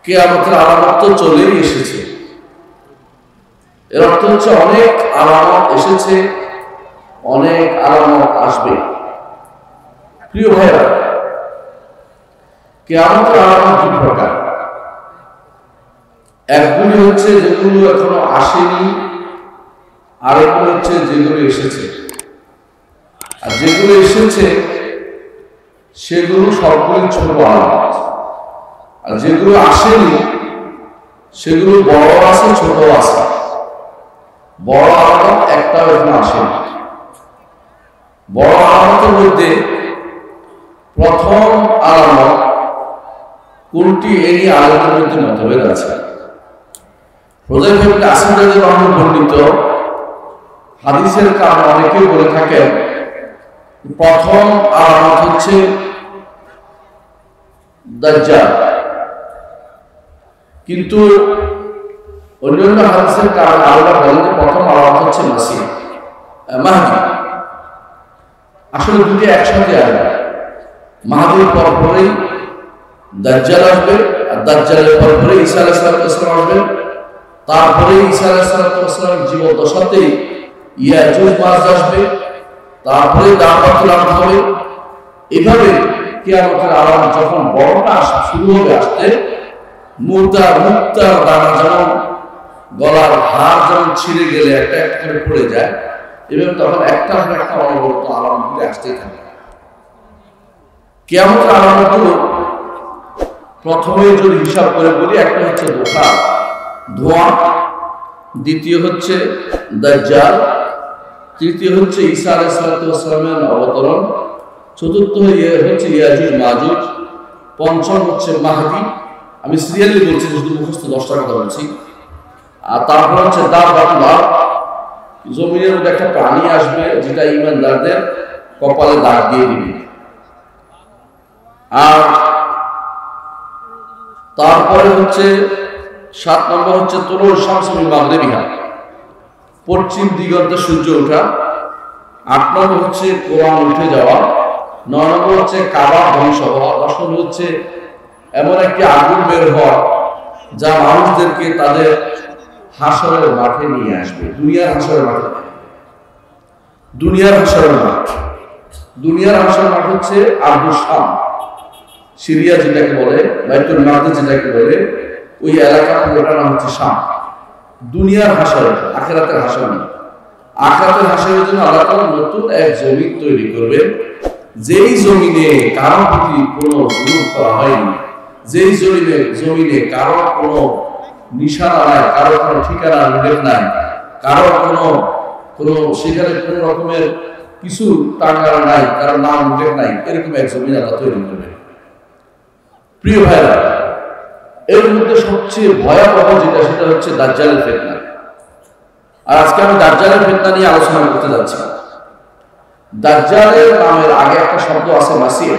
কিয়ামতের আলামত তো চলেই এসেছে। এর অর্থ হচ্ছে অনেক আলামত এসেছে, অনেক আলামত আসবে। প্রিয় ভাইরা, কিয়ামতের আলামত দুই প্রকার। একগুলি হচ্ছে যেগুলো এখনো আসেনি, আরেকগুলো হচ্ছে যেগুলো এসেছে। আর যেগুলো এসেছে সেগুলো সবগুলি ছোট আলামত, আর যেগুলো আসেনি সেগুলো বড় আছে, ছোট আছে। বড় আলামত একটাও এখনো আসেনি। বড় আলামতের মধ্যে প্রথম আলামত কোনটি, এই নিয়ে আলামতের মধ্যে মতভেদ আছে। হুযায়ফা ইবনে আসিদ রাদিয়াল্লাহু আনহু বর্ণিত হাদিসের কারণে অনেকেই বলে থাকেন প্রথম আলামত হচ্ছে দাজ্জাল, কিন্তু অন্যান্য হাদিসের কারণে আল্লাহ বলেন যে প্রথম আলামত হচ্ছে মাহদী। আসলে দুটি একসাথে আসবে। মাহদীর পরপরেই দাজ্জাল আসবে, আর দাজ্জালের পরপরেই ঈসা আলাইহিস সালাম আসবেন। তারপরে ঈসা আলাইহিস সালামের জীবদ্দশাতেই ইয়াজুজ মাজুজ আসবে, তারপরে দাওয়াতুল আরদ হবে। এভাবে কিয়ামতের আলামত যখন বড়টা শুরু হবে আসতে, মুক্তার দানা যেমন গলার হার যেমন ছিঁড়ে গেলে একটা একটা করে পড়ে যায়, এবং তখন একটা একটা অনবরত আলামতগুলি আসতেই থাকে। কিয়ামতের আলামতগুলো প্রথমে যদি হিসাব করে বলি, একটা হচ্ছে ধোঁয়া, দ্বিতীয় হচ্ছে দাজ্জাল, তৃতীয় হচ্ছে ঈসা আলাইহিস সালামের অবতরণ, চতুর্থ হচ্ছে ইয়াজুজ মাজুজ, পঞ্চম হচ্ছে মাহদী। আমি সিরিয়ালি বলছি, শুধু মুখস্থ 10টা কথা বলছি। আর তারপর হচ্ছে দাওয়াতুল আরদ, জমিনের মধ্যে একটা প্রাণী আসবে যেটা ঈমানদারদের কপালে দাগ দিয়ে দিবে। আর তারপরে হচ্ছে 7 নম্বর হচ্ছে তুলুল শামস মিন মাগরিবিহা, পশ্চিম দিগন্তে সূর্য ওঠা। 8 নম্বর হচ্ছে কোরআন উঠে যাওয়া। 9 নম্বর হচ্ছে কাবা ধ্বংস হওয়া। 10 নম্বর হচ্ছে এমন একটি আগুন বের হওয়া যা মানুষদেরকে তাদের হাসরের মাঠে নিয়ে আসবে। দুনিয়ার হাসরের মাঠ হচ্ছে আরদুশ শাম, সিরিয়া যেটাকে বলে, বাইতুল মাকদিস যেটাকে বলে, ওই এলাকা পুরোটার নাম হচ্ছে শাম। দুনিয়ার হাসর, আখিরাতের হাসর না। আখিরাতের হাসরের জন্য আল্লাহ তাআলা নতুন এক জমিন তৈরি করবেন, যেই জমিনে কারো প্রতি কোনো জুলুম করা হয়নি, যেই জমিনে কারো কোনো নিশানা নাই, কারো কোনো ঠিকানা উল্লেখ নাই, কারো কোনো সেখানে কোনো রকমের কিছু টাঙ্গার নাই, কারো নাম উল্লেখ নাই, এরকম এক জমিন আল্লাহ তৈরি করবেন। প্রিয় ভাইরা, এর মধ্যে সবচেয়ে ভয়াবহ যেটা, সেটা হচ্ছে দাজ্জালের ফিতনা। আর আজকে আমি দাজ্জালের ফিতনা নিয়ে আলোচনা করতে যাচ্ছি। দাজ্জালের নামের আগে একটা শব্দ আছে মাসিহ।